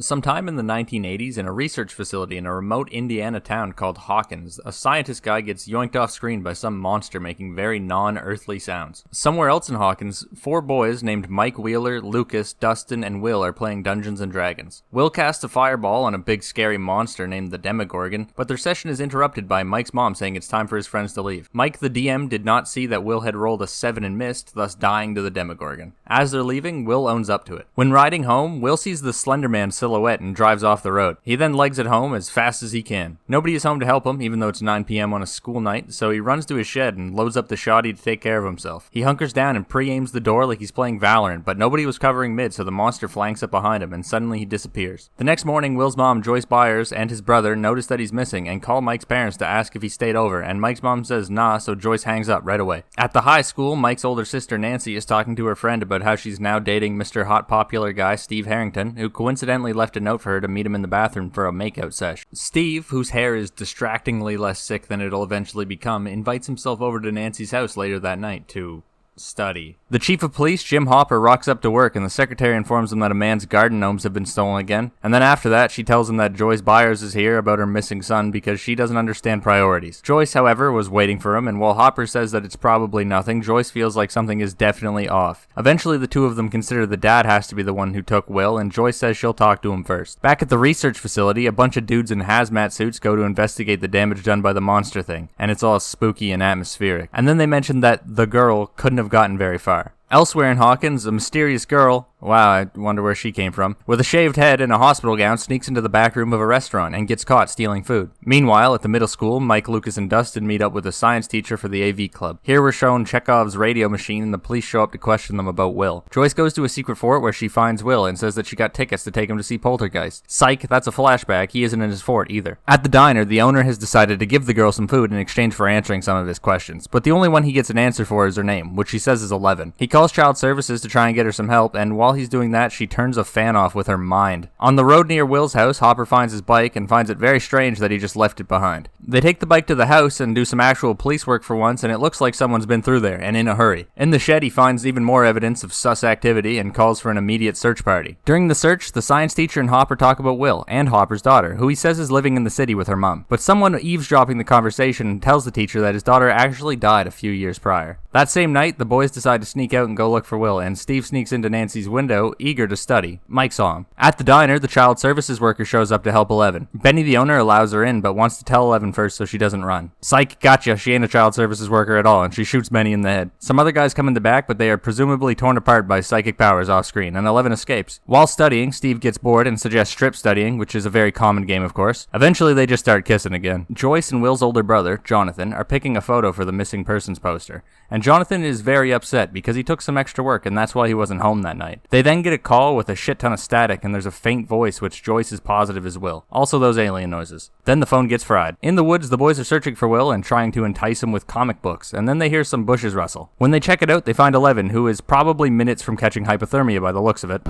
Sometime in the 1980s, in a research facility in a remote Indiana town called Hawkins, a scientist guy gets yoinked off screen by some monster making very non-earthly sounds. Somewhere else in Hawkins, 4 boys named Mike Wheeler, Lucas, Dustin, and Will are playing Dungeons & Dragons. Will casts a fireball on a big scary monster named the Demogorgon, but their session is interrupted by Mike's mom saying it's time for his friends to leave. Mike, the DM, did not see that Will had rolled a 7 and missed, thus dying to the Demogorgon. As they're leaving, Will owns up to it. When riding home, Will sees the Slender Man silhouette and drives off the road. He then legs it home as fast as he can. Nobody is home to help him, even though it's 9 p.m. on a school night, so he runs to his shed and loads up the shoddy to take care of himself. He hunkers down and pre-aims the door like he's playing Valorant, but nobody was covering mid, so the monster flanks up behind him, and suddenly he disappears. The next morning, Will's mom, Joyce BYERS, and his brother notice that he's missing and call Mike's parents to ask if he stayed over, and Mike's mom says nah, so Joyce hangs up right away. At the high school, Mike's older sister Nancy is talking to her friend about how she's now dating Mr. Hot Popular Guy Steve Harrington, who coincidentally left a note for her to meet him in the bathroom for a makeout sesh. Steve, whose hair is distractingly less sick than it'll eventually become, invites himself over to Nancy's house later that night to study. The chief of police, Jim Hopper, rocks up to work and the secretary informs him that a man's garden gnomes have been stolen again. And then after that, she tells him that Joyce BYERS is here about her missing son because she doesn't understand priorities. Joyce, however, was waiting for him, and while Hopper says that it's probably nothing, Joyce feels like something is definitely off. Eventually, the two of them consider the dad has to be the one who took Will, and Joyce says she'll talk to him first. Back at the research facility, a bunch of dudes in hazmat suits go to investigate the damage done by the monster thing, and it's all spooky and atmospheric. And then they mention that the girl couldn't have gotten very far. Elsewhere in Hawkins, a mysterious girl, wow, I wonder where she came from, with a shaved head and a hospital gown sneaks into the back room of a restaurant and gets caught stealing food. Meanwhile, at the middle school, Mike, Lucas, and Dustin meet up with a science teacher for the AV club. Here we're shown Chekhov's radio machine and the police show up to question them about Will. Joyce goes to a secret fort where she finds Will and says that she got tickets to take him to see Poltergeist. Psych, that's a flashback, he isn't in his fort either. At the diner, the owner has decided to give the girl some food in exchange for answering some of his questions, but the only one he gets an answer for is her name, which she says is 11. He calls child services to try and get her some help, and while he's doing that, she turns a fan off with her mind. On the road near Will's house, Hopper finds his bike and finds it very strange that he just left it behind. They take the bike to the house and do some actual police work for once, and it looks like someone's been through there, and in a hurry. In the shed, he finds even more evidence of sus activity and calls for an immediate search party. During the search, the science teacher and Hopper talk about Will, and Hopper's daughter, who he says is living in the city with her mom. But someone eavesdropping the conversation tells the teacher that his daughter actually died a few years prior. That same night, the boys decide to sneak out and go look for Will, and Steve sneaks into Nancy's window, eager to study. Mike saw him. At the diner, the child services worker shows up to help 11. Benny, the owner, allows her in, but wants to tell 11 first so she doesn't run. Psych, gotcha, she ain't a child services worker at all, and she shoots Benny in the head. Some other guys come in the back, but they are presumably torn apart by psychic powers off screen, and 11 escapes. While studying, Steve gets bored and suggests strip studying, which is a very common game, of course. Eventually, they just start kissing again. Joyce and Will's older brother, Jonathan, are picking a photo for the missing persons poster, and Jonathan is very upset because he took some extra work and that's why he wasn't home that night. They then get a call with a shit ton of static and there's a faint voice which Joyce is positive is Will. Also those alien noises. Then the phone gets fried. In the woods, the boys are searching for Will and trying to entice him with comic books, and then they hear some bushes rustle. When they check it out, they find 11, who is probably minutes from catching hypothermia by the looks of it.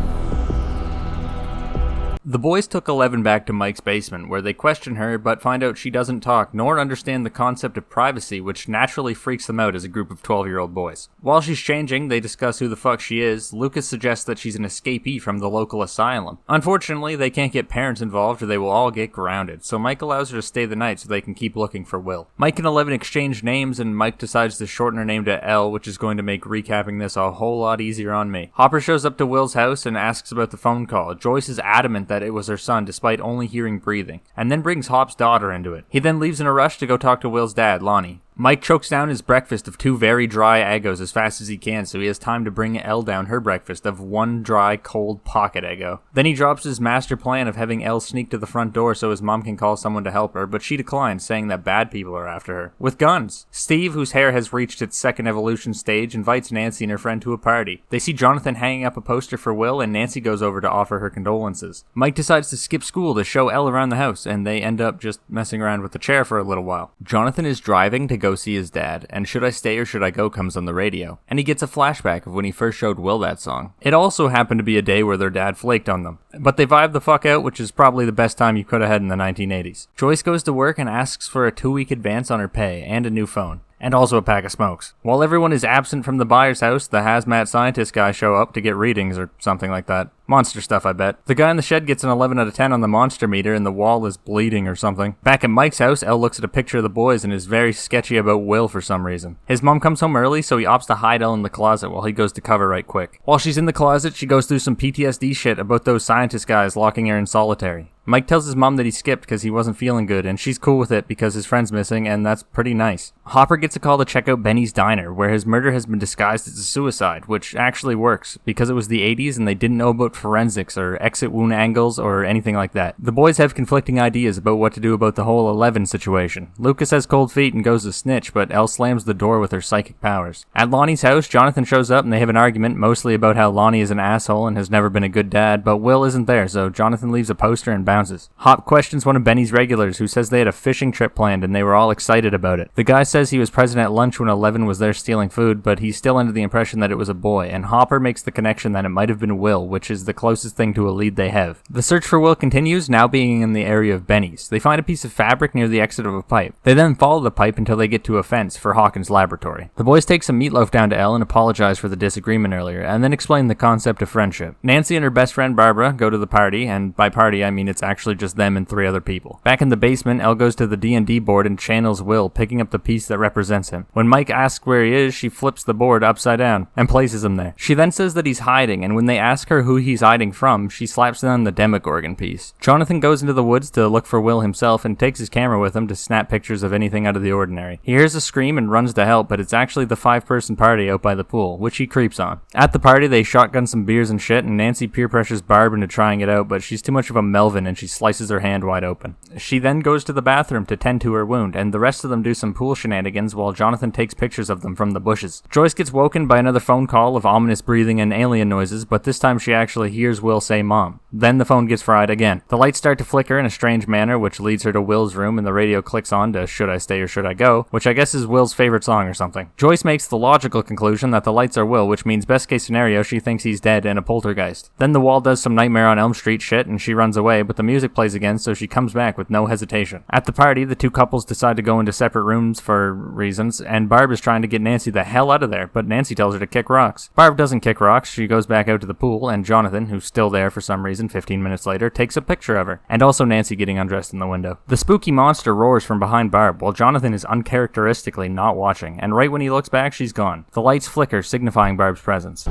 The boys took 11 back to Mike's basement, where they question her, but find out she doesn't talk nor understand the concept of privacy, which naturally freaks them out as a group of 12-year-old boys. While she's changing, they discuss who the fuck she is. Lucas suggests that she's an escapee from the local asylum. Unfortunately, they can't get parents involved or they will all get grounded, so Mike allows her to stay the night so they can keep looking for Will. Mike and 11 exchange names, and Mike decides to shorten her name to L, which is going to make recapping this a whole lot easier on me. Hopper shows up to Will's house and asks about the phone call. Joyce is adamant that it was her son despite only hearing breathing, and then brings Hop's daughter into it. He then leaves in a rush to go talk to Will's dad, Lonnie. Mike chokes down his breakfast of 2 very dry Eggos as fast as he can, so he has time to bring Elle down her breakfast of 1 dry, cold pocket Eggo. Then he drops his master plan of having Elle sneak to the front door so his mom can call someone to help her, but she declines, saying that bad people are after her. With guns. Steve, whose hair has reached its second evolution stage, invites Nancy and her friend to a party. They see Jonathan hanging up a poster for Will, and Nancy goes over to offer her condolences. Mike decides to skip school to show Elle around the house, and they end up just messing around with the chair for a little while. Jonathan is driving to go see his dad, and Should I Stay or Should I Go comes on the radio, and he gets a flashback of when he first showed Will that song. It also happened to be a day where their dad flaked on them, but they vibed the fuck out, which is probably the best time you could have had in the 1980s. Joyce goes to work and asks for a 2-week advance on her pay and a new phone. And also a pack of smokes. While everyone is absent from the BYERS house, the hazmat scientist guys show up to get readings or something like that. Monster stuff, I bet. The guy in the shed gets an 11 out of 10 on the monster meter and the wall is bleeding or something. Back at Mike's house, Elle looks at a picture of the boys and is very sketchy about Will for some reason. His mom comes home early, so he opts to hide Elle in the closet while he goes to cover right quick. While she's in the closet, she goes through some PTSD shit about those scientist guys locking her in solitary. Mike tells his mom that he skipped because he wasn't feeling good, and she's cool with it because his friend's missing, and that's pretty nice. Hopper gets a call to check out Benny's diner, where his murder has been disguised as a suicide, which actually works, because it was the 80s and they didn't know about forensics or exit wound angles or anything like that. The boys have conflicting ideas about what to do about the whole 11 situation. Lucas has cold feet and goes to snitch, but Elle slams the door with her psychic powers. At Lonnie's house, Jonathan shows up and they have an argument, mostly about how Lonnie is an asshole and has never been a good dad, but Will isn't there, so Jonathan leaves a poster and bounces. Hop questions one of Benny's regulars who says they had a fishing trip planned and they were all excited about it. The guy says he was present at lunch when 11 was there stealing food, but he's still under the impression that it was a boy, and Hopper makes the connection that it might have been Will, which is the closest thing to a lead they have. The search for Will continues, now being in the area of Benny's. They find a piece of fabric near the exit of a pipe. They then follow the pipe until they get to a fence for Hawkins' laboratory. The boys take some meatloaf down to Elle and apologize for the disagreement earlier, and then explain the concept of friendship. Nancy and her best friend Barbara go to the party, and by party I mean it's actually just them and 3 other people. Back in the basement, Elle goes to the D&D board and channels Will, picking up the piece that represents him. When Mike asks where he is, she flips the board upside down and places him there. She then says that he's hiding, and when they ask her who he's hiding from, she slaps down the Demogorgon piece. Jonathan goes into the woods to look for Will himself and takes his camera with him to snap pictures of anything out of the ordinary. He hears a scream and runs to help, but it's actually the 5-person party out by the pool, which he creeps on. At the party, they shotgun some beers and shit, and Nancy peer pressures Barb into trying it out, but she's too much of a Melvin and she slices her hand wide open. She then goes to the bathroom to tend to her wound, and the rest of them do some pool shenanigans while Jonathan takes pictures of them from the bushes. Joyce gets woken by another phone call of ominous breathing and alien noises, but this time she actually hears Will say mom. Then the phone gets fried again. The lights start to flicker in a strange manner, which leads her to Will's room, and the radio clicks on to Should I Stay or Should I Go, which I guess is Will's favorite song or something. Joyce makes the logical conclusion that the lights are Will, which means best case scenario she thinks he's dead and a poltergeist. Then the wall does some Nightmare on Elm Street shit and she runs away, but the music plays again, so she comes back with no hesitation. At the party, the 2 couples decide to go into separate rooms for reasons, and Barb is trying to get Nancy the hell out of there, but Nancy tells her to kick rocks. Barb doesn't kick rocks, she goes back out to the pool, and Jonathan, who's still there for some reason 15 minutes later, takes a picture of her, and also Nancy getting undressed in the window. The spooky monster roars from behind Barb, while Jonathan is uncharacteristically not watching, and right when he looks back, she's gone. The lights flicker, signifying Barb's presence.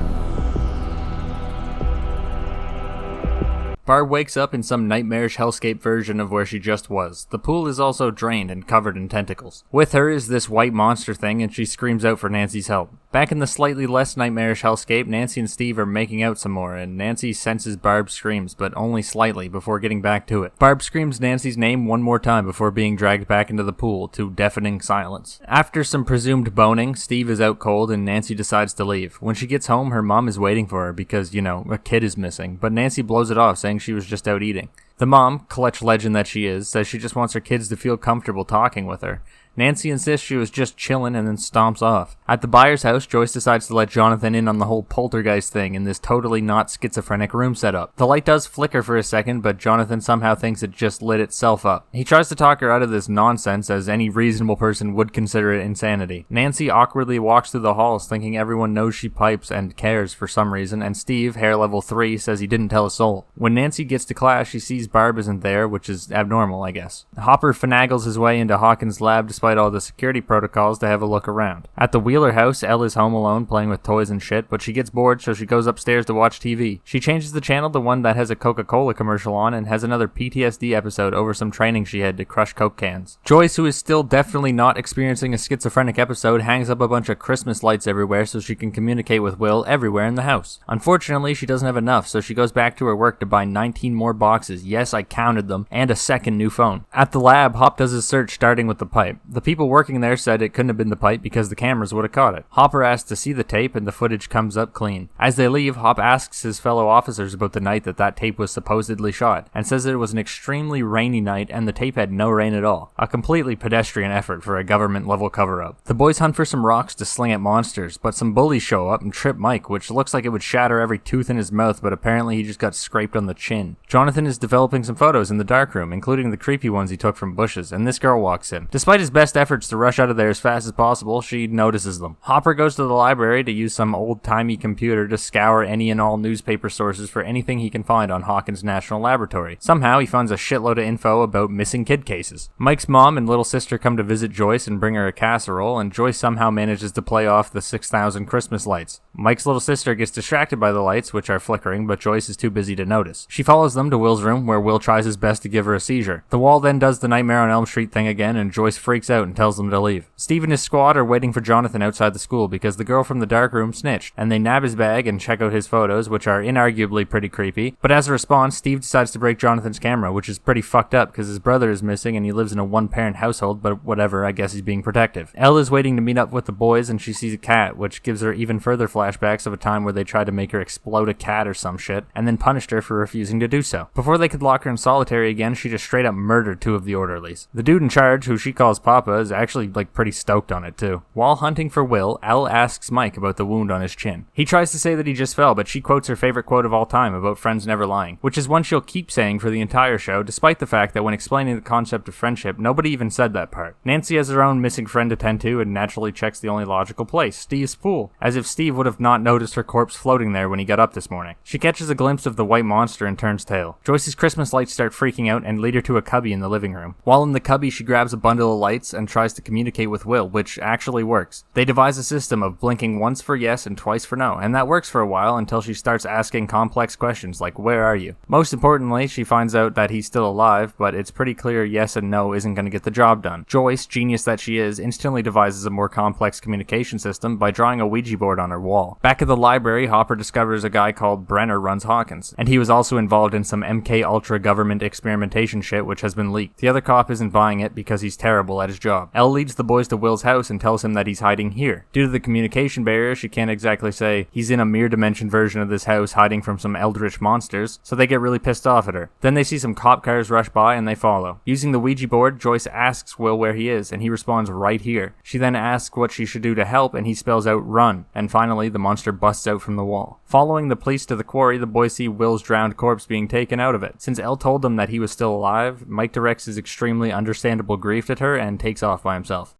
Barb wakes up in some nightmarish hellscape version of where she just was. The pool is also drained and covered in tentacles. With her is this white monster thing, and she screams out for Nancy's help. Back in the slightly less nightmarish hellscape, Nancy and Steve are making out some more, and Nancy senses Barb's screams, but only slightly, before getting back to it. Barb screams Nancy's name one more time before being dragged back into the pool to deafening silence. After some presumed boning, Steve is out cold and Nancy decides to leave. When she gets home, her mom is waiting for her because, a kid is missing, but Nancy blows it off, saying she was just out eating. The mom, clutch legend that she is, says she just wants her kids to feel comfortable talking with her. Nancy insists she was just chilling and then stomps off. At the BYERS house, Joyce decides to let Jonathan in on the whole poltergeist thing in this totally not schizophrenic room setup. The light does flicker for a second, but Jonathan somehow thinks it just lit itself up. He tries to talk her out of this nonsense, as any reasonable person would consider it insanity. Nancy awkwardly walks through the halls thinking everyone knows she pipes and cares for some reason, and Steve, hair level 3, says he didn't tell a soul. When Nancy gets to class, she sees Barb isn't there, which is abnormal, I guess. Hopper finagles his way into Hawkins' lab despite all the security protocols to have a look around. At the Wheeler house, Elle is home alone playing with toys and shit, but she gets bored, so she goes upstairs to watch TV. She changes the channel to one that has a Coca-Cola commercial on and has another PTSD episode over some training she had to crush Coke cans. Joyce, who is still definitely not experiencing a schizophrenic episode, hangs up a bunch of Christmas lights everywhere so she can communicate with Will everywhere in the house. Unfortunately, she doesn't have enough, so she goes back to her work to buy 19 more boxes, yes, I counted them, and a second new phone. At the lab, Hop does his search starting with the pipe. The people working there said it couldn't have been the pipe because the cameras would have caught it. Hopper asks to see the tape and the footage comes up clean. As they leave, Hop asks his fellow officers about the night that tape was supposedly shot and says that it was an extremely rainy night and the tape had no rain at all. A completely pedestrian effort for a government level cover-up. The boys hunt for some rocks to sling at monsters, but some bullies show up and trip Mike, which looks like it would shatter every tooth in his mouth, but apparently he just got scraped on the chin. Jonathan is developing some photos in the darkroom, including the creepy ones he took from bushes, and this girl walks in. Despite his best best efforts to rush out of there as fast as possible, she notices them. Hopper goes to the library to use some old-timey computer to scour any and all newspaper sources for anything he can find on Hawkins National Laboratory. Somehow, he finds a shitload of info about missing kid cases. Mike's mom and little sister come to visit Joyce and bring her a casserole, and Joyce somehow manages to play off the 6,000 Christmas lights. Mike's little sister gets distracted by the lights, which are flickering, but Joyce is too busy to notice. She follows them to Will's room, where Will tries his best to give her a seizure. The wall then does the Nightmare on Elm Street thing again, and Joyce freaks out and tells them to leave. Steve and his squad are waiting for Jonathan outside the school because the girl from the dark room snitched, and they nab his bag and check out his photos, which are inarguably pretty creepy. But as a response, Steve decides to break Jonathan's camera, which is pretty fucked up because his brother is missing and he lives in a one-parent household, but whatever, I guess he's being protective. Elle is waiting to meet up with the boys, and she sees a cat, which gives her even further flashbacks of a time where they tried to make her explode a cat or some shit, and then punished her for refusing to do so. Before they could lock her in solitary again, she just straight up murdered 2 of the orderlies. The dude in charge, who she calls Papa, is actually pretty stoked on it too. While hunting for Will, Elle asks Mike about the wound on his chin. He tries to say that he just fell, but she quotes her favorite quote of all time about friends never lying, which is one she'll keep saying for the entire show, despite the fact that when explaining the concept of friendship, nobody even said that part. Nancy has her own missing friend to tend to and naturally checks the only logical place, Steve's pool, as if Steve would have not noticed her corpse floating there when he got up this morning. She catches a glimpse of the white monster and turns tail. Joyce's Christmas lights start freaking out and lead her to a cubby in the living room. While in the cubby, she grabs a bundle of lights and tries to communicate with Will, which actually works. They devise a system of blinking once for yes and twice for no, and that works for a while until she starts asking complex questions like, "Where are you?" Most importantly, she finds out that he's still alive, but it's pretty clear yes and no isn't going to get the job done. Joyce, genius that she is, instantly devises a more complex communication system by drawing a Ouija board on her wall. Back at the library, Hopper discovers a guy called Brenner runs Hawkins, and he was also involved in some MK Ultra government experimentation shit which has been leaked. The other cop isn't buying it because he's terrible at his job. Elle leads the boys to Will's house and tells him that he's hiding here. Due to the communication barrier, she can't exactly say he's in a mirror dimension version of this house hiding from some eldritch monsters, so they get really pissed off at her. Then they see some cop cars rush by and they follow. Using the Ouija board, Joyce asks Will where he is, and he responds right here. She then asks what she should do to help, and he spells out run, and finally the monster busts out from the wall. Following the police to the quarry, the boys see Will's drowned corpse being taken out of it. Since Elle told them that he was still alive, Mike directs his extremely understandable grief at her and takes off by himself.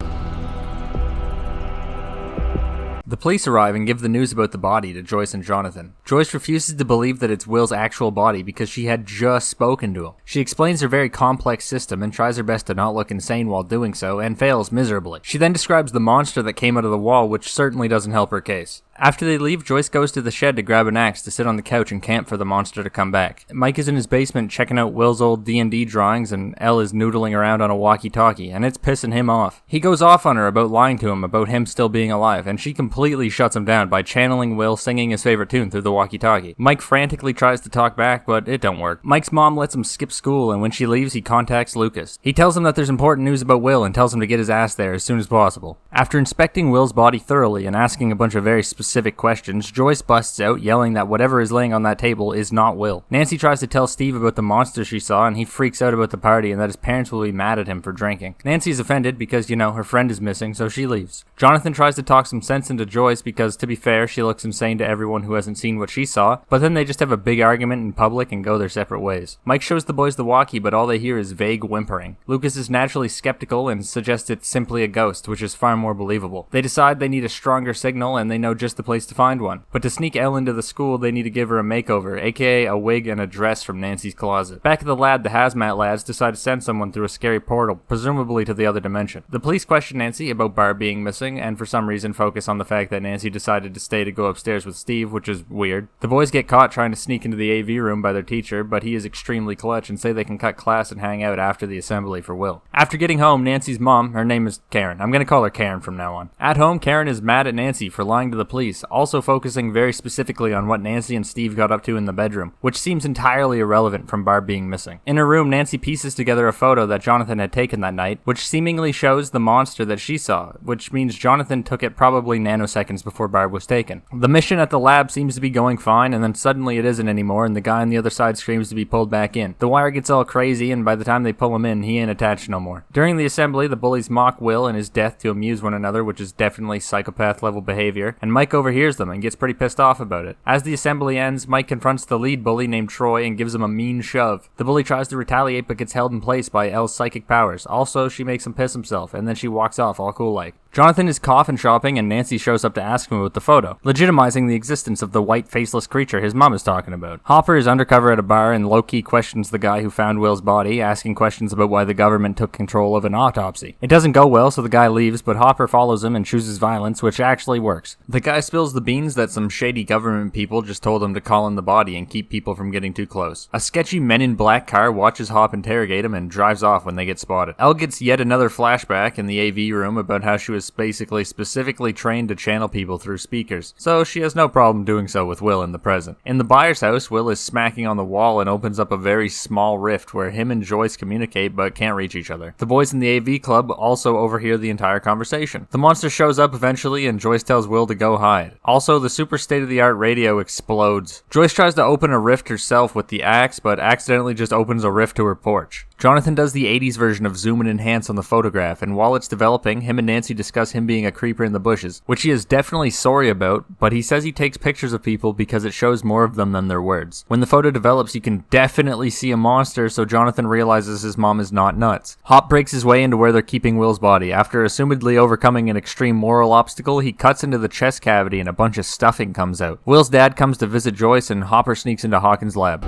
The police arrive and give the news about the body to Joyce and Jonathan. Joyce refuses to believe that it's Will's actual body because she had just spoken to him. She explains her very complex system and tries her best to not look insane while doing so, and fails miserably. She then describes the monster that came out of the wall, which certainly doesn't help her case. After they leave, Joyce goes to the shed to grab an axe to sit on the couch and camp for the monster to come back. Mike is in his basement checking out Will's old D&D drawings, and Elle is noodling around on a walkie-talkie, and it's pissing him off. He goes off on her about lying to him about him still being alive, and she completely shuts him down by channeling Will singing his favorite tune through the walkie-talkie. Mike frantically tries to talk back, but it don't work. Mike's mom lets him skip school, and when she leaves, he contacts Lucas. He tells him that there's important news about Will and tells him to get his ass there as soon as possible. After inspecting Will's body thoroughly and asking a bunch of very specific questions, Joyce busts out yelling that whatever is laying on that table is not Will. Nancy tries to tell Steve about the monster she saw, and he freaks out about the party and that his parents will be mad at him for drinking. Nancy is offended because, her friend is missing, so she leaves. Jonathan tries to talk some sense into Joyce because, to be fair, she looks insane to everyone who hasn't seen what she saw, but then they just have a big argument in public and go their separate ways. Mike shows the boys the walkie, but all they hear is vague whimpering. Lucas is naturally skeptical and suggests it's simply a ghost, which is far more believable. They decide they need a stronger signal, and they know just the place to find one. But to sneak Elle into the school, they need to give her a makeover, aka a wig and a dress from Nancy's closet. Back at the lab, the hazmat lads decide to send someone through a scary portal, presumably to the other dimension. The police question Nancy about Barb being missing, and for some reason focus on the fact that Nancy decided to stay to go upstairs with Steve, which is weird. The boys get caught trying to sneak into the AV room by their teacher, but he is extremely clutch and say they can cut class and hang out after the assembly for Will. After getting home, Nancy's mom, her name is Karen. I'm gonna call her Karen from now on. At home, Karen is mad at Nancy for lying to the police, also focusing very specifically on what Nancy and Steve got up to in the bedroom, which seems entirely irrelevant from Barb being missing. In her room, Nancy pieces together a photo that Jonathan had taken that night, which seemingly shows the monster that she saw, which means Jonathan took it probably nanoseconds before Barb was taken. The mission at the lab seems to be going fine, and then suddenly it isn't anymore, and the guy on the other side screams to be pulled back in. The wire gets all crazy, and by the time they pull him in, he ain't attached no more. During the assembly, the bullies mock Will and his death to amuse one another, which is definitely psychopath-level behavior, and Mike goes overhears them and gets pretty pissed off about it. As the assembly ends, Mike confronts the lead bully named Troy and gives him a mean shove. The bully tries to retaliate but gets held in place by Elle's psychic powers. Also, she makes him piss himself, and then she walks off all cool like. Jonathan is coffin shopping and Nancy shows up to ask him about the photo, legitimizing the existence of the white faceless creature his mom is talking about. Hopper is undercover at a bar and low-key questions the guy who found Will's body, asking questions about why the government took control of an autopsy. It doesn't go well, so the guy leaves, but Hopper follows him and chooses violence, which actually works. The guy spills the beans that some shady government people just told him to call in the body and keep people from getting too close. A sketchy Men in Black car watches Hop interrogate him and drives off when they get spotted. Elle gets yet another flashback in the AV room about how she was basically specifically trained to channel people through speakers, so she has no problem doing so with Will in the present. In the BYERS house, Will is smacking on the wall and opens up a very small rift where him and Joyce communicate but can't reach each other. The boys in the AV club also overhear the entire conversation. The monster shows up eventually and Joyce tells Will to go hide. Also, the super state-of-the-art radio explodes. Joyce tries to open a rift herself with the axe, but accidentally just opens a rift to her porch. Jonathan does the 80s version of zoom and enhance on the photograph, and while it's developing, him and Nancy discuss him being a creeper in the bushes, which he is definitely sorry about, but he says he takes pictures of people because it shows more of them than their words. When the photo develops, you can definitely see a monster, so Jonathan realizes his mom is not nuts. Hop breaks his way into where they're keeping Will's body. After assumedly overcoming an extreme moral obstacle, he cuts into the chest cavity and a bunch of stuffing comes out. Will's dad comes to visit Joyce, and Hopper sneaks into Hawkins' lab.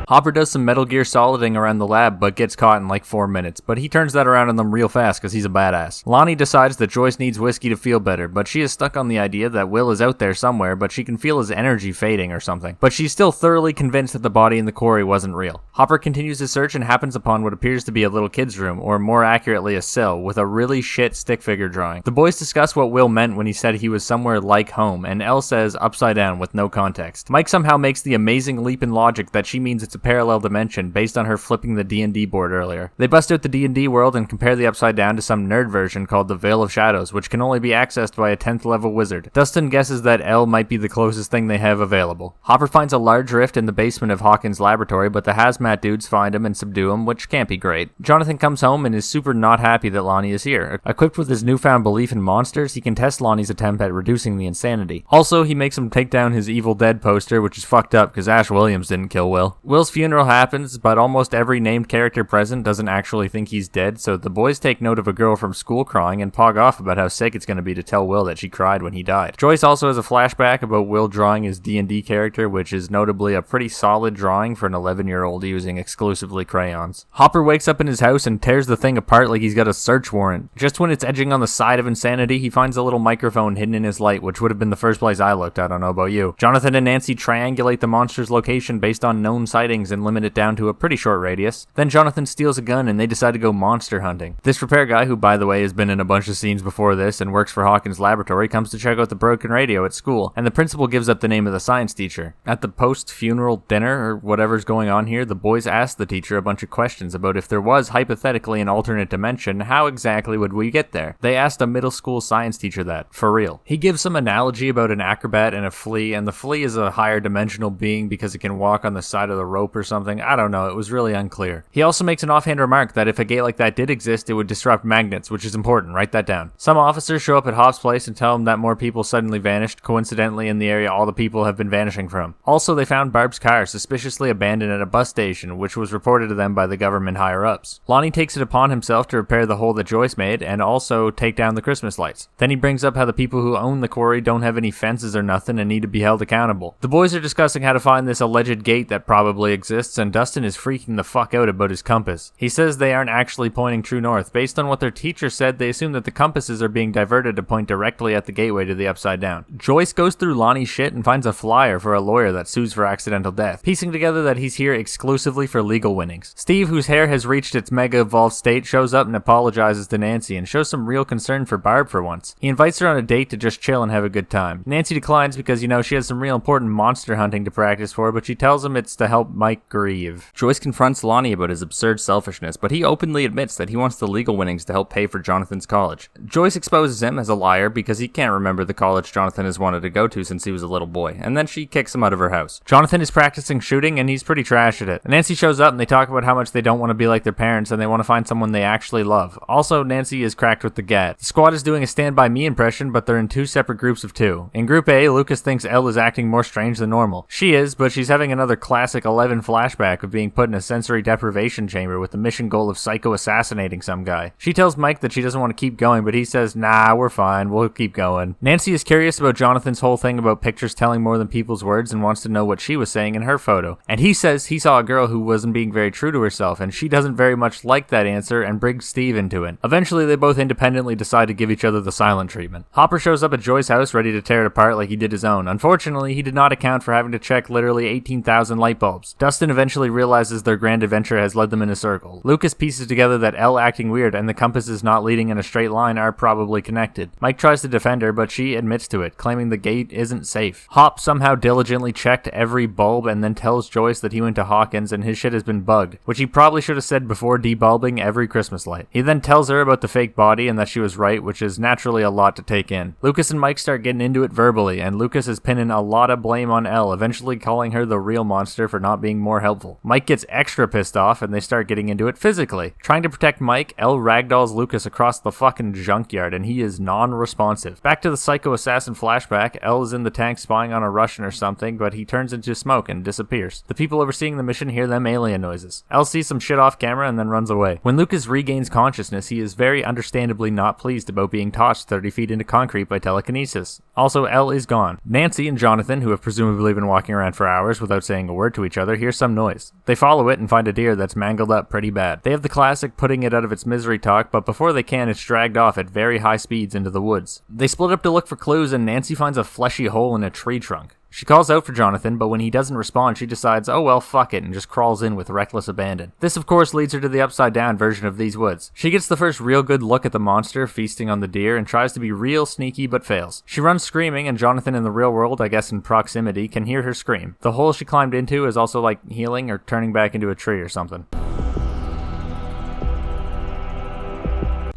Hopper does some Metal Gear Soliding around the lab, but gets caught in like 4 minutes, but he turns that around on them real fast because he's a badass. Lonnie decides that Joyce needs whiskey to feel better, but she is stuck on the idea that Will is out there somewhere, but she can feel his energy fading or something. But she's still thoroughly convinced that the body in the quarry wasn't real. Hopper continues his search and happens upon what appears to be a little kid's room, or more accurately a cell, with a really shit stick figure drawing. The boys discuss what Will meant when he said he was somewhere like home, and Elle says upside down with no context. Mike somehow makes the amazing leap in logic that she means it's a parallel dimension based on her flipping the D&D board earlier. They bust out the D&D world and compare the upside down to some nerd version called the Veil of Shadows, which can only be accessed by a 10th level wizard. Dustin guesses that Elle might be the closest thing they have available. Hopper finds a large rift in the basement of Hawkins' laboratory, but the hazmat dudes find him and subdue him, which can't be great. Jonathan comes home and is super not happy that Lonnie is here. Equipped with his newfound belief in monsters, he can test Lonnie's attempt at reducing the insanity. Also, he makes him take down his Evil Dead poster, which is fucked up because Ash Williams didn't kill Will. Will's funeral happens, but almost every named character present doesn't actually think he's dead, so the boys take note of a girl from school crying and pog off about how sick it's going to be to tell Will that she cried when he died. Joyce also has a flashback about Will drawing his D&D character, which is notably a pretty solid drawing for an 11-year-old using exclusively crayons. Hopper wakes up in his house and tears the thing apart like he's got a search warrant. Just when it's edging on the side of insanity, he finds a little microphone hidden in his light, which would have been the first place I looked. I don't know about you. Jonathan and Nancy triangulate the monster's location based on known sightings and limit it down to a pretty short radius. Then Jonathan steals a gun and they decide to go monster hunting. This repair guy, who by the way has been in a bunch of scenes before this and works for Hawkins' laboratory, comes to check out the broken radio at school, and the principal gives up the name of the science teacher. At the post-funeral dinner, or whatever's going on here, the boys ask the teacher a bunch of questions about if there was hypothetically an alternate dimension, how exactly would we get there? They asked a middle school science teacher that, for real. He gives some analogy about an ACROBAT and a FLEA, and the FLEA is a higher dimensional being because it can walk on the side of the rope or something. I don't know, it was really unclear. He also makes an offhand remark that if a gate like that did exist, it would disrupt magnets, which is important. Write that down. Some officers show up at Hop's place and tell him that more people suddenly vanished, coincidentally in the area all the people have been vanishing from. Also, they found Barb's car suspiciously abandoned at a bus station, which was reported to them by the government higher-ups. Lonnie takes it upon himself to repair the hole that Joyce made, and also take down the Christmas lights. Then he brings up how the people who own the quarry don't have any fences or nothing and need to be held accountable. The boys are discussing how to find this alleged gate that probably exists, and Dustin is freaking the fuck out about his compass. He says they aren't actually pointing true north. Based on what their teacher said, they assume that the compasses are being diverted to point directly at the gateway to the upside down. Joyce goes through Lonnie's shit and finds a flyer for a lawyer that sues for accidental death, piecing together that he's here exclusively for legal winnings. Steve, whose hair has reached its mega evolved state, shows up and apologizes to Nancy and shows some real concern for Barb for once. He invites her on a date to just chill and have a good time. Nancy declines because, she has some real important monster hunting to practice for, but she tells him it's to help Mike grieve. Joyce confronts Lonnie about his absurd selfishness, but he openly admits that he wants the legal winnings to help pay for Jonathan's college. Joyce exposes him as a liar because he can't remember the college Jonathan has wanted to go to since he was a little boy, and then she kicks him out of her house. Jonathan is practicing shooting, and he's pretty trash at it. Nancy shows up, and they talk about how much they don't want to be like their parents, and they want to find someone they actually love. Also, Nancy is cracked with the gat. The squad is doing a Stand By Me impression, but they're in two separate groups of two. In Group A, Lucas thinks Elle is acting more strange than normal. She is, but she's having another classic 11 flashback of being put in a sensory deprivation chamber with the mission goal of psycho-assassinating some guy. She tells Mike that she doesn't want to keep going, but he says, nah, we're fine, we'll keep going. Nancy is curious about Jonathan's whole thing about pictures telling more than people's words and wants to know what she was saying in her photo. And he says he saw a girl who wasn't being very true to herself, and she doesn't very much like that answer and brings Steve into it. Eventually, they both independently decide to give each other the silent treatment. Hopper shows up at Joy's house ready to tear it apart like he did his own. Unfortunately, he did not account for having to check literally 18,000 light bulbs. Dustin eventually realizes their grand adventure has led them in a circle. Lucas pieces together that Elle acting weird and the compasses not leading in a straight line are probably connected. Mike tries to defend her, but she admits to it, claiming the gate isn't safe. Hop somehow diligently checked every bulb and then tells Joyce that he went to Hawkins and his shit has been bugged, which he probably should have said before debulbing every Christmas light. He then tells her about the fake body and that she was right, which is naturally a lot to take in. Lucas and Mike start getting into it verbally, and Lucas is pinning a lot of blame on Elle, eventually calling her the real monster for not being more helpful. Mike gets extra pissed off and they start getting into it physically. Trying to protect Mike, Elle ragdolls Lucas across the fucking junkyard and he is non-responsive. Back to the psycho assassin flashback, Elle is in the tank spying on a Russian or something, but he turns into smoke and disappears. The people overseeing the mission hear them alien noises. Elle sees some shit off camera and then runs away. When Lucas regains consciousness, he is very understandably not pleased about being tossed 30 feet into concrete by telekinesis. Also, Elle is gone. Nancy and Jonathan, who have presumably been walking around for hours without saying a word to each other, hear some noise. They follow it and find a deer that's mangled up pretty bad. They have the classic putting it out of its misery talk, but before they can, it's dragged off at very high speeds into the woods. They split up to look for clues and Nancy finds a fleshy hole in a tree trunk. She calls out for Jonathan, but when he doesn't respond, she decides, oh well, fuck it, and just crawls in with reckless abandon. This, of course, leads her to the upside-down version of these woods. She gets the first real good look at the monster feasting on the deer and tries to be real sneaky, but fails. She runs screaming, and Jonathan in the real world, I guess in proximity, can hear her scream. The hole she climbed into is also like healing or turning back into a tree or something.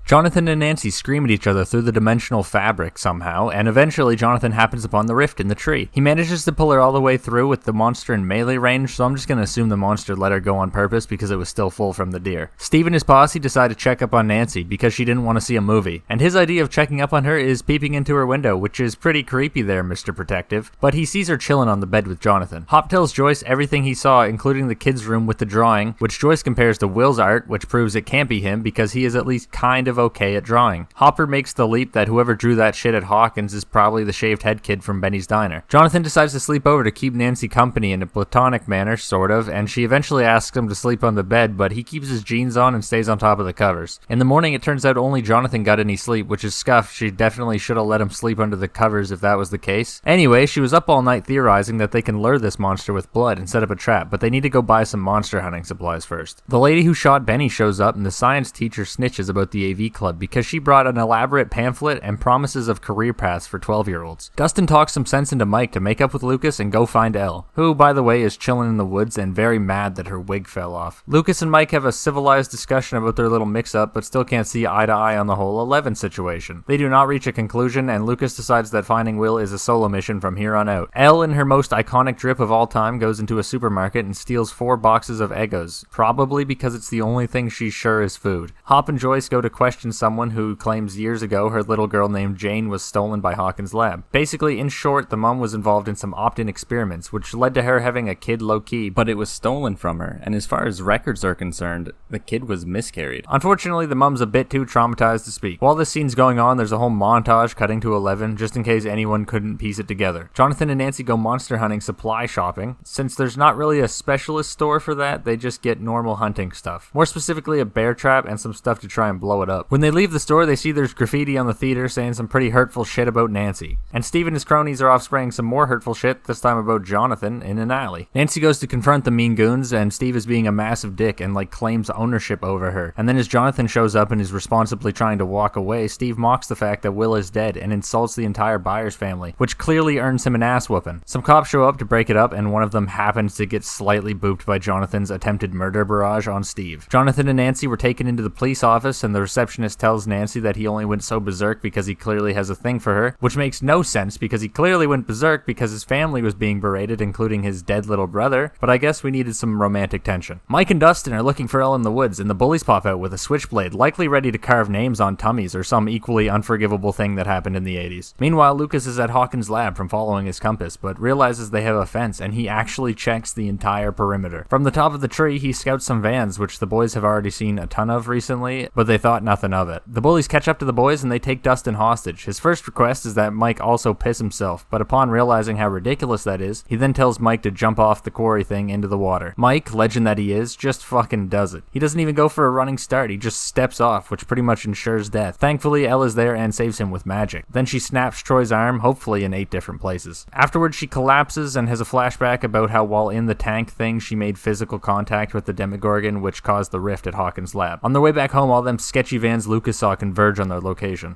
Jonathan and Nancy scream at each other through the dimensional fabric somehow, and eventually Jonathan happens upon the rift in the tree. He manages to pull her all the way through with the monster in melee range, so I'm just gonna assume the monster let her go on purpose because it was still full from the deer. Steve and his posse decide to check up on Nancy because she didn't want to see a movie, and his idea of checking up on her is peeping into her window, which is pretty creepy there, Mr. Protective, but he sees her chilling on the bed with Jonathan. Hop tells Joyce everything he saw, including the kid's room with the drawing, which Joyce compares to Will's art, which proves it can't be him because he is at least kind of okay at drawing. Hopper makes the leap that whoever drew that shit at Hawkins is probably the shaved head kid from Benny's Diner. Jonathan decides to sleep over to keep Nancy company in a platonic manner, sort of, and she eventually asks him to sleep on the bed, but he keeps his jeans on and stays on top of the covers. In the morning, it turns out only Jonathan got any sleep, which is scuffed. She definitely should have let him sleep under the covers if that was the case. Anyway, she was up all night theorizing that they can lure this monster with blood and set up a trap, but they need to go buy some monster hunting supplies first. The lady who shot Benny shows up and the science teacher snitches about the AV club because she brought an elaborate pamphlet and promises of career paths for 12-year-olds. Dustin talks some sense into Mike to make up with Lucas and go find Elle, who, by the way, is chilling in the woods and very mad that her wig fell off. Lucas and Mike have a civilized discussion about their little mix-up, but still can't see eye to eye on the whole 11 situation. They do not reach a conclusion, and Lucas decides that finding Will is a solo mission from here on out. Elle, in her most iconic drip of all time, goes into a supermarket and steals 4 boxes of Eggos, probably because it's the only thing she's sure is food. Hop and Joyce go to question someone who claims years ago her little girl named Jane was stolen by Hawkins' lab. Basically, in short, the mom was involved in some opt-in experiments, which led to her having a kid low-key, but it was stolen from her, and as far as records are concerned, the kid was miscarried. Unfortunately, the mom's a bit too traumatized to speak. While this scene's going on, there's a whole montage cutting to 11, just in case anyone couldn't piece it together. Jonathan and Nancy go monster hunting supply shopping. Since there's not really a specialist store for that, they just get normal hunting stuff. More specifically, a bear trap and some stuff to try and blow it up. When they leave the store, they see there's graffiti on the theater saying some pretty hurtful shit about Nancy. And Steve and his cronies are off spraying some more hurtful shit, this time about Jonathan, in an alley. Nancy goes to confront the mean goons, and Steve is being a massive dick and claims ownership over her. And then as Jonathan shows up and is responsibly trying to walk away, Steve mocks the fact that Will is dead and insults the entire BYERS family, which clearly earns him an ass whooping. Some cops show up to break it up, and one of them happens to get slightly booped by Jonathan's attempted murder barrage on Steve. Jonathan and Nancy were taken into the police office, and the receptionist tells Nancy that he only went so berserk because he clearly has a thing for her, which makes no sense because he clearly went berserk because his family was being berated, including his dead little brother, but I guess we needed some romantic tension. Mike and Dustin are looking for Elle in the woods, and the bullies pop out with a switchblade, likely ready to carve names on tummies or some equally unforgivable thing that happened in the 80s. Meanwhile, Lucas is at Hawkins' lab from following his compass, but realizes they have a fence, and he actually checks the entire perimeter. From the top of the tree, he scouts some vans, which the boys have already seen a ton of recently, but they thought nothing of it. The bullies catch up to the boys, and they take Dustin hostage. His first request is that Mike also piss himself, but upon realizing how ridiculous that is, he then tells Mike to jump off the quarry thing into the water. Mike, legend that he is, just fucking does it. He doesn't even go for a running start, he just steps off, which pretty much ensures death. Thankfully, Elle is there and saves him with magic. Then she snaps Troy's arm, hopefully in 8 different places. Afterwards, she collapses and has a flashback about how while in the tank thing, she made physical contact with the Demogorgon, which caused the rift at Hawkins' lab. On their way back home, all them sketchy vans Lucas saw converge on their location.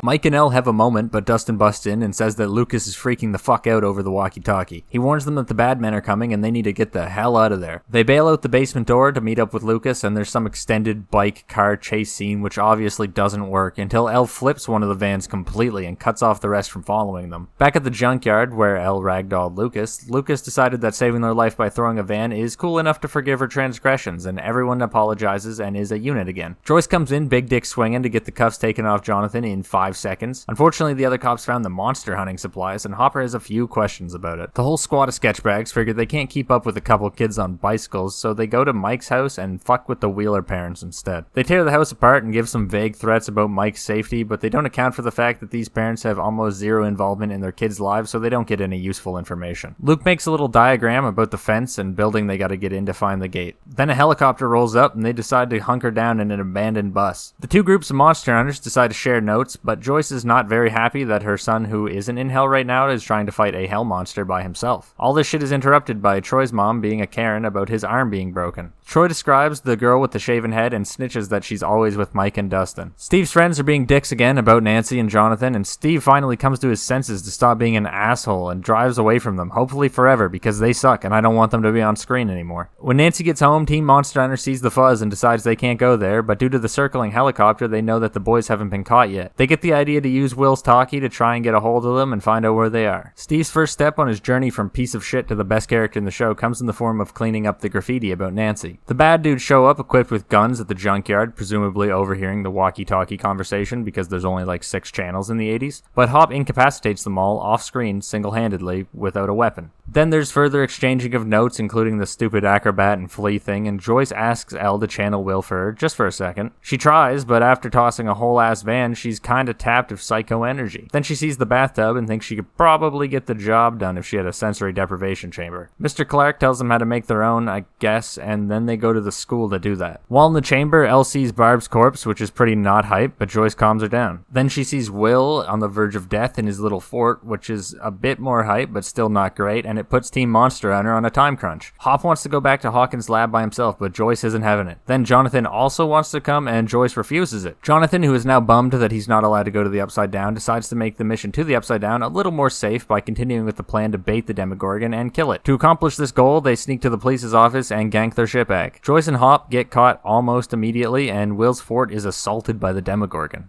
Mike and Elle have a moment, but Dustin busts in and says that Lucas is freaking the fuck out over the walkie-talkie. He warns them that the bad men are coming and they need to get the hell out of there. They bail out the basement door to meet up with Lucas, and there's some extended bike-car chase scene which obviously doesn't work until Elle flips one of the vans completely and cuts off the rest from following them. Back at the junkyard where Elle ragdolled Lucas, Lucas decided that saving their life by throwing a van is cool enough to forgive her transgressions, and everyone apologizes and is a unit again. Joyce comes in, big dick swinging, to get the cuffs taken off Jonathan in 5 seconds. Unfortunately, the other cops found the monster hunting supplies, and Hopper has a few questions about it. The whole squad of sketchbags figured they can't keep up with a couple kids on bicycles, so they go to Mike's house and fuck with the Wheeler parents instead. They tear the house apart and give some vague threats about Mike's safety, but they don't account for the fact that these parents have almost zero involvement in their kids' lives, so they don't get any useful information. Luke makes a little diagram about the fence and building they gotta get in to find the gate. Then a helicopter rolls up and they decide to hunker down in an abandoned bus. The two groups of monster hunters decide to share notes, but Joyce is not very happy that her son, who isn't in hell right now, is trying to fight a hell monster by himself. All this shit is interrupted by Troy's mom being a Karen about his arm being broken. Troy describes the girl with the shaven head and snitches that she's always with Mike and Dustin. Steve's friends are being dicks again about Nancy and Jonathan, and Steve finally comes to his senses to stop being an asshole and drives away from them, hopefully forever, because they suck and I don't want them to be on screen anymore. When Nancy gets home, Team Monster Hunter sees the fuzz and decides they can't go there, but due to the circling helicopter, they know that the boys haven't been caught yet. They get the idea to use Will's talkie to try and get a hold of them and find out where they are. Steve's first step on his journey from piece of shit to the best character in the show comes in the form of cleaning up the graffiti about Nancy. The bad dudes show up equipped with guns at the junkyard, presumably overhearing the walkie-talkie conversation because there's only like 6 channels in the 80s, but Hop incapacitates them all off-screen single-handedly without a weapon. Then there's further exchanging of notes, including the stupid ACROBAT and FLEA thing, and Joyce asks Elle to channel Will for her, just for a second. She tries, but after tossing a whole-ass van, she's kinda tapped of psycho energy. Then she sees the bathtub and thinks she could probably get the job done if she had a sensory deprivation chamber. Mr. Clark tells them how to make their own, I guess, and then they go to the school to do that. While in the chamber, Elle sees Barb's corpse, which is pretty not hype, but Joyce calms her down. Then she sees Will on the verge of death in his little fort, which is a bit more hype, but still not great, and it puts Team Monster Hunter on a time crunch. Hop wants to go back to Hawkins' lab by himself, but Joyce isn't having it. Then Jonathan also wants to come, and Joyce refuses it. Jonathan, who is now bummed that he's not allowed to go to the Upside Down, decides to make the mission to the Upside Down a little more safe by continuing with the plan to bait the Demogorgon and kill it. To accomplish this goal, they sneak to the police's office and gank their shitbag. Joyce and Hop get caught almost immediately, and Will's fort is assaulted by the Demogorgon.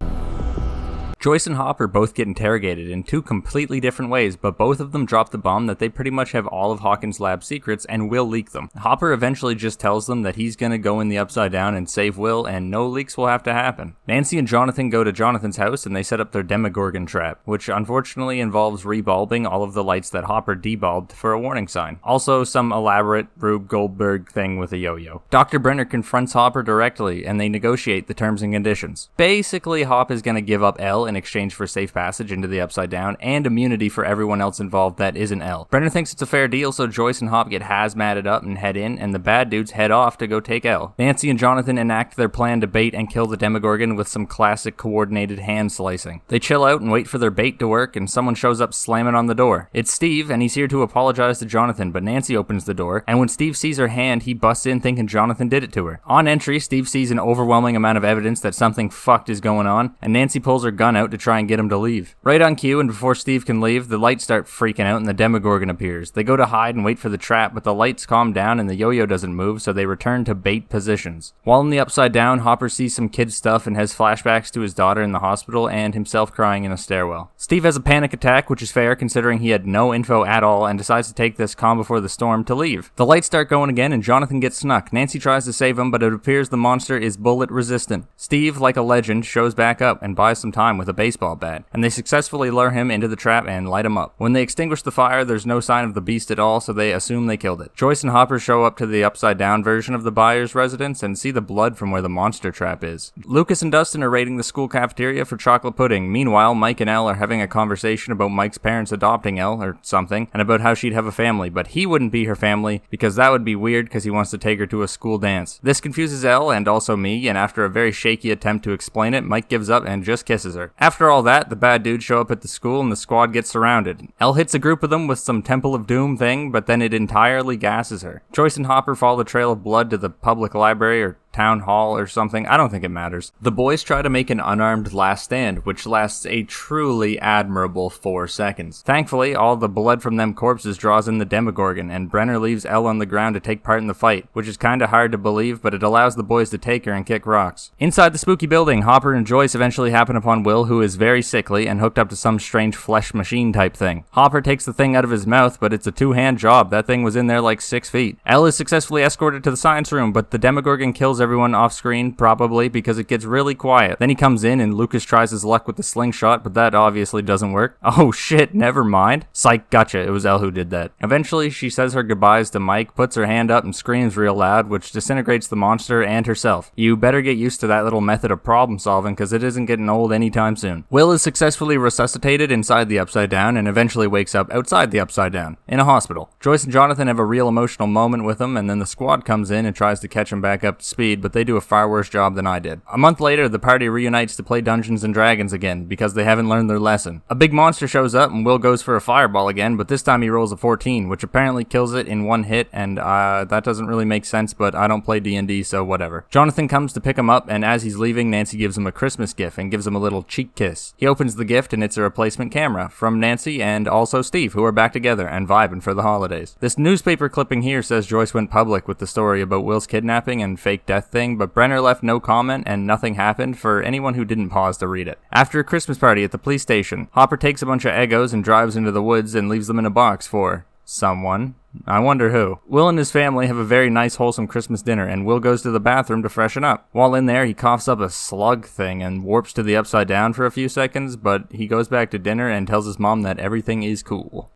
Joyce and Hopper both get interrogated in 2 completely different ways, but both of them drop the bomb that they pretty much have all of Hawkins' lab secrets and will leak them. Hopper eventually just tells them that he's gonna go in the Upside Down and save Will, and no leaks will have to happen. Nancy and Jonathan go to Jonathan's house and they set up their Demogorgon trap, which unfortunately involves rebulbing all of the lights that Hopper debulbed for a warning sign. Also, some elaborate Rube Goldberg thing with a yo-yo. Dr. Brenner confronts Hopper directly, and they negotiate the terms and conditions. Basically, Hop is gonna give up Elle in exchange for safe passage into the Upside Down and immunity for everyone else involved that isn't Elle. Brenner thinks it's a fair deal, so Joyce and Hop get hazmated up and head in, and the bad dudes head off to go take Elle. Nancy and Jonathan enact their plan to bait and kill the Demogorgon with some classic coordinated hand slicing. They chill out and wait for their bait to work, and someone shows up slamming on the door. It's Steve, and he's here to apologize to Jonathan, but Nancy opens the door, and when Steve sees her hand, he busts in thinking Jonathan did it to her. On entry, Steve sees an overwhelming amount of evidence that something fucked is going on, and Nancy pulls her gun out to try and get him to leave. Right on cue, and before Steve can leave, the lights start freaking out and the Demogorgon appears. They go to hide and wait for the trap, but the lights calm down and the yo-yo doesn't move, so they return to bait positions. While in the Upside Down, Hopper sees some kid stuff and has flashbacks to his daughter in the hospital and himself crying in a stairwell. Steve has a panic attack, which is fair considering he had no info at all, and decides to take this calm before the storm to leave. The lights start going again and Jonathan gets snuck. Nancy tries to save him, but it appears the monster is bullet resistant. Steve, like a legend, shows back up and buys some time with a baseball bat, and they successfully lure him into the trap and light him up. When they extinguish the fire, there's no sign of the beast at all, so they assume they killed it. Joyce and Hopper show up to the Upside Down version of the BYERS residence and see the blood from where the monster trap is. Lucas and Dustin are raiding the school cafeteria for chocolate pudding. Meanwhile, Mike and Elle are having a conversation about Mike's parents adopting Elle, or something, and about how she'd have a family, but he wouldn't be her family because that would be weird because he wants to take her to a school dance. This confuses Elle and also me, and after a very shaky attempt to explain it, Mike gives up and just kisses her. After all that, the bad dudes show up at the school and the squad gets surrounded. Elle hits a group of them with some Temple of Doom thing, but then it entirely gasses her. Joyce and Hopper follow the trail of blood to the public library or town hall or something. I don't think it matters. The boys try to make an unarmed last stand, which lasts a truly admirable 4 seconds. Thankfully, all the blood from them corpses draws in the Demogorgon, and Brenner leaves Elle on the ground to take part in the fight, which is kinda hard to believe, but it allows the boys to take her and kick rocks. Inside the spooky building, Hopper and Joyce eventually happen upon Will, who is very sickly and hooked up to some strange flesh machine type thing. Hopper takes the thing out of his mouth, but it's a two-hand job. That thing was in there like 6 feet. Elle is successfully escorted to the science room, but the Demogorgon kills everyone off screen, probably because it gets really quiet. Then he comes in and Lucas tries his luck with the slingshot, but that obviously doesn't work. Oh shit, never mind. Psych, gotcha, it was Elle who did that. Eventually, she says her goodbyes to Mike, puts her hand up and screams real loud, which disintegrates the monster and herself. You better get used to that little method of problem solving, because it isn't getting old anytime soon. Will is successfully resuscitated inside the Upside Down and eventually wakes up outside the Upside Down, in a hospital. Joyce and Jonathan have a real emotional moment with him, and then the squad comes in and tries to catch him back up to speed, but they do a far worse job than I did. A month later, the party reunites to play Dungeons and Dragons again, because they haven't learned their lesson. A big monster shows up, and Will goes for a fireball again, but this time he rolls a 14, which apparently kills it in one hit, and that doesn't really make sense, but I don't play D&D, so whatever. Jonathan comes to pick him up, and as he's leaving, Nancy gives him a Christmas gift and gives him a little cheek kiss. He opens the gift, and it's a replacement camera from Nancy and also Steve, who are back together and vibing for the holidays. This newspaper clipping here says Joyce went public with the story about Will's kidnapping and fake death thing, but Brenner left no comment and nothing happened for anyone who didn't pause to read it. After a Christmas party at the police station, Hopper takes a bunch of Eggos and drives into the woods and leaves them in a box for someone. I wonder who. Will and his family have a very nice wholesome Christmas dinner, and Will goes to the bathroom to freshen up. While in there, he coughs up a slug thing and warps to the Upside Down for a few seconds, but he goes back to dinner and tells his mom that everything is cool.